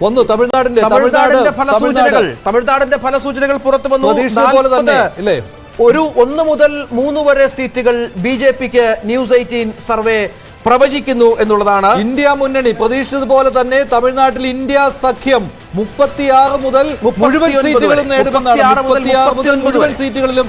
ഒന്ന് തമിഴ്നാടിന്റെ ഫലസൂചനകൾ പുറത്തു വന്നു. ഒരു 1 മുതൽ 3 വരെ സീറ്റുകൾ ബിജെപിക്ക് ന്യൂസ് 18 സർവേ പ്രവചിക്കുന്നു എന്നുള്ളതാണ്. ഇന്ത്യ മുന്നണി പ്രതീക്ഷിച്ചതുപോലെ തന്നെ തമിഴ്നാട്ടിൽ ഇന്ത്യ സഖ്യം 36 മുതൽ മുഴുവൻ സീറ്റുകളും നേടുമെന്നാണ്. മുഴുവൻ സീറ്റുകളിലും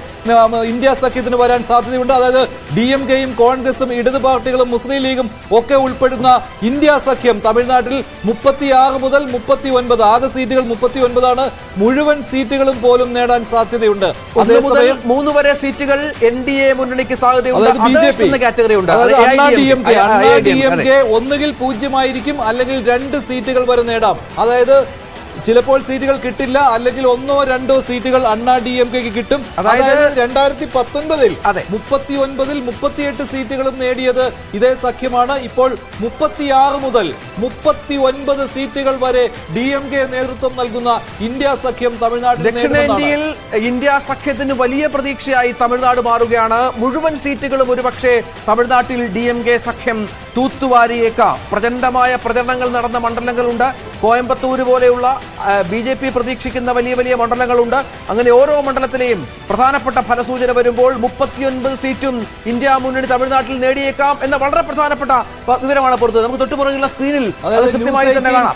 ഇന്ത്യ സഖ്യത്തിന് വരാൻ സാധ്യതയുണ്ട്. അതായത് DMKയും കോൺഗ്രസും ഇടത് പാർട്ടികളും മുസ്ലിം ലീഗും ഒക്കെ ഉൾപ്പെടുന്ന ഇന്ത്യ സഖ്യം തമിഴ്നാട്ടിൽ 36 മുതൽ 39 ആകെ സീറ്റുകൾ 39 മുഴുവൻ സീറ്റുകളും പോലും നേടാൻ സാധ്യതയുണ്ട്. അതേസമയം 3 വരെ സീറ്റുകൾ NDA മുന്നണിക്ക് സാധ്യതയുണ്ട്. DMK ഒന്നുകിൽ 0 അല്ലെങ്കിൽ 2 സീറ്റുകൾ വരെ നേടാം. അതായത് ചിലപ്പോൾ സീറ്റുകൾ കിട്ടില്ല, അല്ലെങ്കിൽ 1 or 2 സീറ്റുകൾ അണ്ണാ DMKക്ക് കിട്ടും. അതായത് 2019 39 38 സീറ്റുകളും നേടിയത് ഇതേ സഖ്യമാണ്. ഇപ്പോൾ 36 മുതൽ 39 സീറ്റുകൾ വരെ DMK നേതൃത്വം നൽകുന്ന ഇന്ത്യ സഖ്യം തമിഴ്നാട്ടിൽ ദക്ഷിണേന്ത്യയിൽ ഇന്ത്യ സഖ്യത്തിന് വലിയ പ്രതീക്ഷയായി തമിഴ്നാട് മാറുകയാണ്. മുഴുവൻ സീറ്റുകളും ഒരുപക്ഷെ തമിഴ്നാട്ടിൽ DMK സഖ്യം തൂത്തുവാരിയേക്കാം. പ്രചണ്ഡമായ പ്രചരണങ്ങൾ നടന്ന മണ്ഡലങ്ങളുണ്ട്. കോയമ്പത്തൂർ പോലെയുള്ള BJP പ്രതീക്ഷിക്കുന്ന വലിയ വലിയ മണ്ഡലങ്ങളുണ്ട്. അങ്ങനെ ഓരോ മണ്ഡലത്തിലെയും പ്രധാനപ്പെട്ട ഫലസൂചന വരുമ്പോൾ 39 സീറ്റും ഇന്ത്യ മുന്നണി തമിഴ്നാട്ടിൽ നേടിയേക്കാം എന്ന വളരെ പ്രധാനപ്പെട്ട വിവരമാണ് പുറത്ത്. നമുക്ക് തൊട്ടുപുറകിലുള്ള സ്ക്രീനിൽ കൃത്യമായി തന്നെ കാണാം.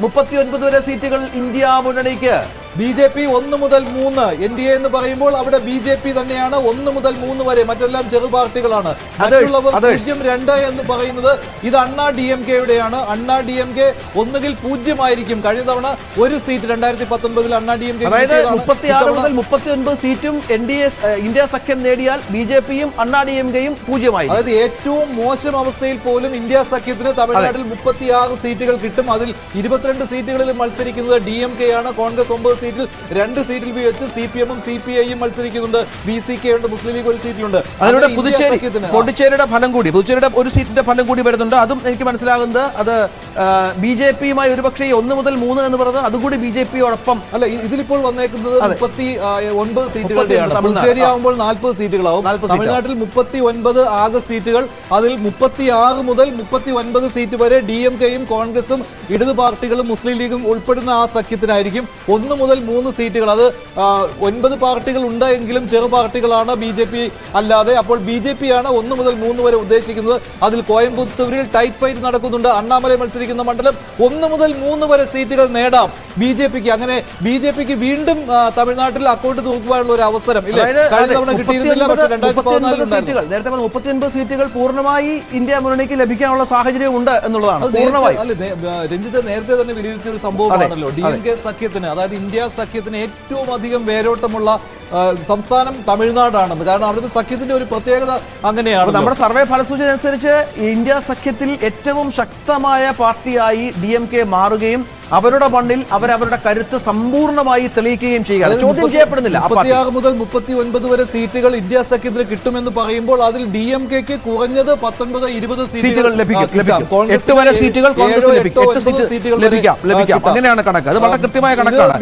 39 വരെ സീറ്റുകൾ ഇന്ത്യ മുന്നണിക്ക്. BJP 1 മുതൽ 3 NDA എന്ന് പറയുമ്പോൾ അവിടെ BJP തന്നെയാണ് 1 മുതൽ 3 വരെ. മറ്റെല്ലാം ചെറു പാർട്ടികളാണ്. 2 എന്ന് പറയുന്നത് ഇത് അണ്ണാ DMKയുടെയാണ്. അണ്ണാ DMK ഒന്നുകിൽ 0 കഴിഞ്ഞ തവണ ഒരു സീറ്റ് 2019 അണ്ണാ DMK. അതായത് 36 മുതൽ 39 സീറ്റും ഇന്ത്യ സഖ്യം നേടിയാൽ BJPയും അണ്ണാ DMKയും 0. അതായത് ഏറ്റവും മോശം അവസ്ഥയിൽ പോലും ഇന്ത്യ സഖ്യത്തിന് തമിഴ്നാട്ടിൽ 36 സീറ്റുകൾ കിട്ടും. അതിൽ 22 സീറ്റുകളിൽ മത്സരിക്കുന്നത് DMK ആണ്. കോൺഗ്രസ് 9 സീറ്റിൽ 2 സീറ്റിൽ വെച്ച് CPMും CPIയും മത്സരിക്കുന്നുണ്ട്. BCK ഉണ്ട്, മുസ്ലിം ലീഗ് ഒരു സീറ്റിലുണ്ട്. അതിലൂടെ പുതുച്ചേരിയുടെ ഫലം കൂടി, പുതുച്ചേരിയുടെ ഒരു സീറ്റിന്റെ ഫലം കൂടി വരുന്നുണ്ട്. അതും എനിക്ക് മനസ്സിലാകുന്നത് അത് BJPയുമായി ഒരുപക്ഷെ 1 മുതൽ 3 എന്ന് പറയുന്നത് അതുകൂടി BJPയോടൊപ്പം അല്ല. ഇതിലിപ്പോൾ വന്നേക്കുന്നത് 39 സീറ്റുകളുടെയാണ്. പുതുച്ചേരി ആകുമ്പോൾ 40 സീറ്റുകളാവും. തമിഴ്നാട്ടിൽ 39 ആകെ സീറ്റുകൾ. അതിൽ 36 മുതൽ 39 സീറ്റ് വരെ DMKയും കോൺഗ്രസും ഇടത് പാർട്ടികളും മുസ്ലിം ലീഗും ഉൾപ്പെടുന്ന ആ സഖ്യത്തിനായിരിക്കും. 1 മുതൽ 3 സീറ്റുകൾ. അത് 9 പാർട്ടികൾ ഉണ്ടെങ്കിലും ചെറു പാർട്ടികളാണ് BJP അല്ലാതെ. അപ്പോൾ BJP ആണ് 1 മുതൽ 3 വരെ ഉദ്ദേശിക്കുന്നത്. അതിൽ കോയമ്പത്തൂരിൽ ടൈറ്റ് ഫൈറ്റ് നടക്കുന്നുണ്ട്. അണ്ണാമലൈ മത്സരിക്കുന്ന മണ്ഡലം 1 മുതൽ 3 വരെ സീറ്റുകൾ നേടാം BJPക്ക്. അങ്ങനെ BJPക്ക് വീണ്ടും തമിഴ്നാട്ടിൽ അക്കൗണ്ട് തൂക്കുവാനുള്ള ഒരു അവസരം നേരത്തെ 39 സീറ്റുകൾ പൂർണ്ണമായി ഇന്ത്യ മുന്നണിക്ക് ലഭിക്കാനുള്ള സാഹചര്യം ഉണ്ട് എന്നുള്ളതാണ്. രഞ്ജിത്ത് നേരത്തെ തന്നെ വിലയിരുത്തിയ ഒരു സംഭവമാണല്ലോ DMK സഖ്യത്തിന്. അതായത് ഇന്ത്യ സഖ്യത്തിന് ഏറ്റവും അധികം വേരോട്ടമുള്ള സംസ്ഥാനം തമിഴ്നാടാണെന്ന്. കാരണം അവിടുത്തെ സഖ്യത്തിന്റെ ഒരു പ്രത്യേകത അങ്ങനെയാണ്. നമ്മുടെ സർവേ ഫലസൂചന അനുസരിച്ച് ഇന്ത്യ സഖ്യത്തിൽ ഏറ്റവും ശക്തമായ പാർട്ടിയായി DMK മാറുകയും അവരുടെ മണ്ണിൽ അവരവരുടെ കരുത്ത് സമ്പൂർണ്ണമായി തെളിയിക്കുകയും ചെയ്യുക. ചോദ്യം ചെയ്യപ്പെടുന്നില്ല. 36 മുതൽ 39 വരെ സീറ്റുകൾ ഇന്ത്യ സഖ്യത്തിന് കിട്ടുമെന്ന് പറയുമ്പോൾ അതിൽ DMKക്ക് കുറഞ്ഞത് 19-20 സീറ്റുകൾ ലഭിക്കും. 8 വരെ സീറ്റുകൾ കോൺഗ്രസ് ലഭിക്കും. 8 സീറ്റുകൾ ലഭിക്കാം. അങ്ങനെയാണ് കണക്ക്. അത് വളരെ കൃത്യമായ കണക്കാണ്.